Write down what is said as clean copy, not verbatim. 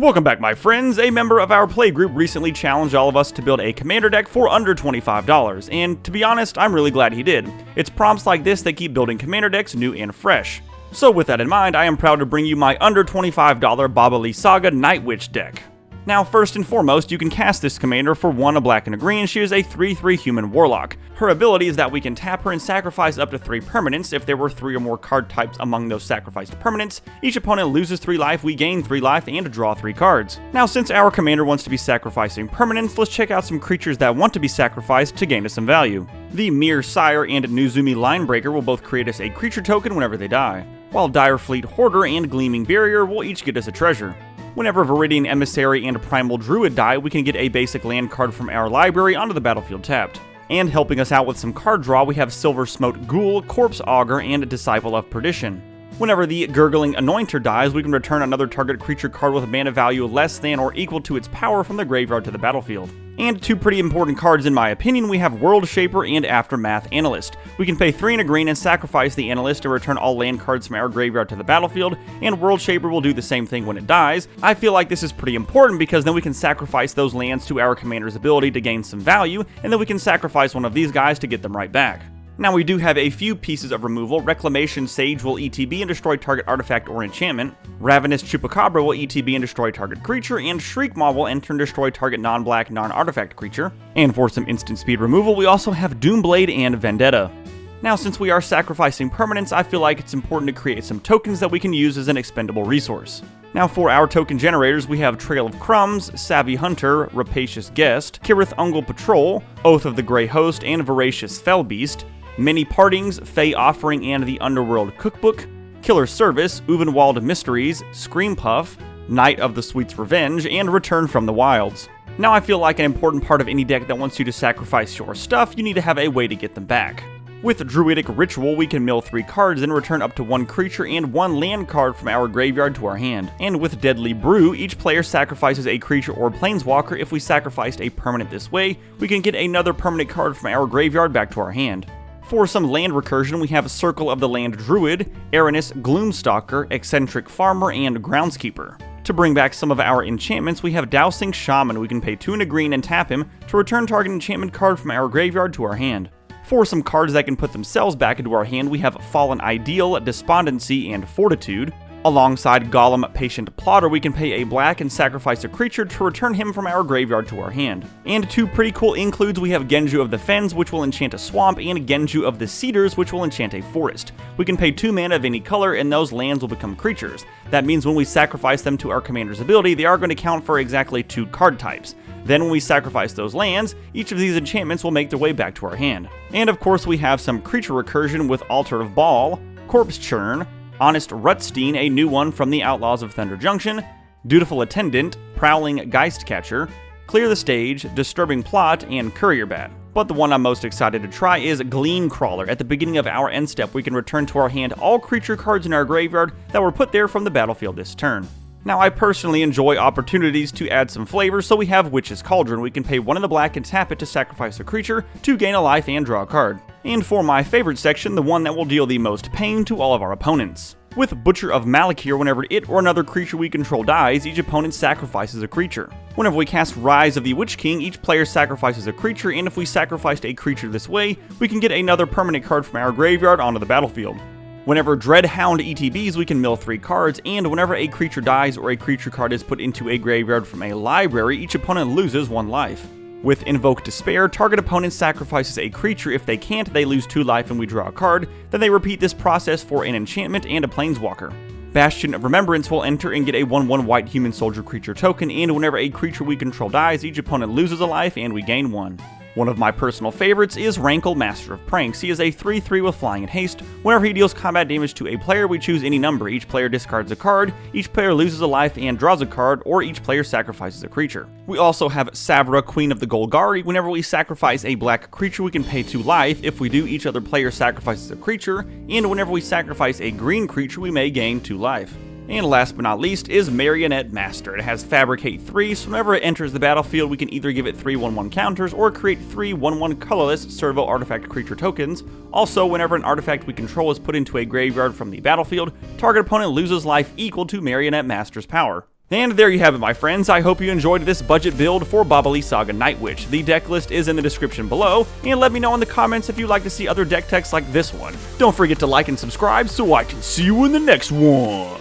Welcome back, my friends. A member of our playgroup recently challenged all of us to build a commander deck for under $25, and to be honest, I'm really glad he did. It's prompts like this that keep building commander decks new and fresh. So with that in mind, I am proud to bring you my under $25 Lysaga Night Witch deck. Now, first and foremost, you can cast this commander for 1 a black and a green. She is a 3/3 human warlock. Her ability is that we can tap her and sacrifice up to 3 permanents. If there were 3 or more card types among those sacrificed permanents, each opponent loses 3 life, we gain 3 life, and draw 3 cards. Now, since our commander wants to be sacrificing permanents, let's check out some creatures that want to be sacrificed to gain us some value. The Mirror Sire and Nuzumi Linebreaker will both create us a creature token whenever they die, while Direfleet Hoarder and Gleaming Barrier will each get us a treasure. Whenever Viridian Emissary and Primal Druid die, we can get a basic land card from our library onto the battlefield tapped. And helping us out with some card draw, we have Silver Smote Ghoul, Corpse Augur, and Disciple of Perdition. Whenever the Gurgling Anointer dies, we can return another target creature card with a mana value less than or equal to its power from the graveyard to the battlefield. And 2 pretty important cards in my opinion, we have World Shaper and Aftermath Analyst. We can pay 3 and a green and sacrifice the Analyst to return all land cards from our graveyard to the battlefield, and World Shaper will do the same thing when it dies. I feel like this is pretty important because then we can sacrifice those lands to our commander's ability to gain some value, and then we can sacrifice one of these guys to get them right back. Now we do have a few pieces of removal. Reclamation Sage will ETB and destroy target artifact or enchantment. Ravenous Chupacabra will ETB and destroy target creature, and Shriekmaw will enter and destroy target non-black, non-artifact creature. And for some instant speed removal, we also have Doomblade and Vendetta. Now, since we are sacrificing permanents, I feel like it's important to create some tokens that we can use as an expendable resource. Now for our token generators, we have Trail of Crumbs, Savvy Hunter, Rapacious Guest, Kirith Ungol Patrol, Oath of the Grey Host, and Voracious Fellbeast, Many Partings, Fey Offering and the Underworld Cookbook, Killer Service, Uvenwald Mysteries, Scream Puff, Knight of the Sweet's Revenge, and Return from the Wilds. Now I feel like an important part of any deck that wants you to sacrifice your stuff, you need to have a way to get them back. With Druidic Ritual, we can mill 3 cards and return up to 1 creature and 1 land card from our graveyard to our hand. And with Deadly Brew, each player sacrifices a creature or planeswalker. If we sacrificed a permanent this way, we can get another permanent card from our graveyard back to our hand. For some land recursion, we have Circle of the Land Druid, Aranis Gloomstalker, Eccentric Farmer, and Groundskeeper. To bring back some of our enchantments, we have Dowsing Shaman. We can pay 2 and a green and tap him to return target enchantment card from our graveyard to our hand. For some cards that can put themselves back into our hand, we have Fallen Ideal, Despondency, and Fortitude. Alongside Golem Patient Plotter, we can pay a black and sacrifice a creature to return him from our graveyard to our hand. And 2 pretty cool includes, we have Genju of the Fens, which will enchant a swamp, and Genju of the Cedars, which will enchant a forest. We can pay 2 mana of any color, and those lands will become creatures. That means when we sacrifice them to our commander's ability, they are going to count for exactly 2 card types. Then when we sacrifice those lands, each of these enchantments will make their way back to our hand. And of course we have some creature recursion with Altar of Baal, Corpse Churn, Honest Rutstein, a new one from the Outlaws of Thunder Junction, Dutiful Attendant, Prowling Geistcatcher, Clear the Stage, Disturbing Plot, and Courier Bat. But the one I'm most excited to try is Gleam Crawler. At the beginning of our end step, we can return to our hand all creature cards in our graveyard that were put there from the battlefield this turn. Now, I personally enjoy opportunities to add some flavor, so we have Witch's Cauldron. We can pay 1 in the black and tap it to sacrifice a creature to gain a life and draw a card. And for my favorite section, the one that will deal the most pain to all of our opponents. With Butcher of Malakir, whenever it or another creature we control dies, each opponent sacrifices a creature. Whenever we cast Rise of the Witch King, each player sacrifices a creature, and if we sacrificed a creature this way, we can get another permanent card from our graveyard onto the battlefield. Whenever Dreadhound ETBs, we can mill 3 cards, and whenever a creature dies or a creature card is put into a graveyard from a library, each opponent loses 1 life. With Invoke Despair, target opponent sacrifices a creature. If they can't, they lose 2 life and we draw a card. Then they repeat this process for an enchantment and a planeswalker. Bastion of Remembrance will enter and get a 1/1 white human soldier creature token, and whenever a creature we control dies, each opponent loses a life and we gain 1. One of my personal favorites is Rankle, Master of Pranks. He is a 3/3 with Flying and Haste. Whenever he deals combat damage to a player, we choose any number. Each player discards a card, each player loses a life and draws a card, or each player sacrifices a creature. We also have Savra, Queen of the Golgari. Whenever we sacrifice a black creature, we can pay 2 life. If we do, each other player sacrifices a creature, and whenever we sacrifice a green creature, we may gain 2 life. And last but not least is Marionette Master. It has Fabricate 3, so whenever it enters the battlefield, we can either give it 3 1/1 counters or create 3 1/1 colorless Servo artifact creature tokens. Also, whenever an artifact we control is put into a graveyard from the battlefield, target opponent loses life equal to Marionette Master's power. And there you have it, my friends. I hope you enjoyed this budget build for Lysaga Night Witch. The deck list is in the description below, and let me know in the comments if you'd like to see other deck techs like this one. Don't forget to like and subscribe so I can see you in the next one.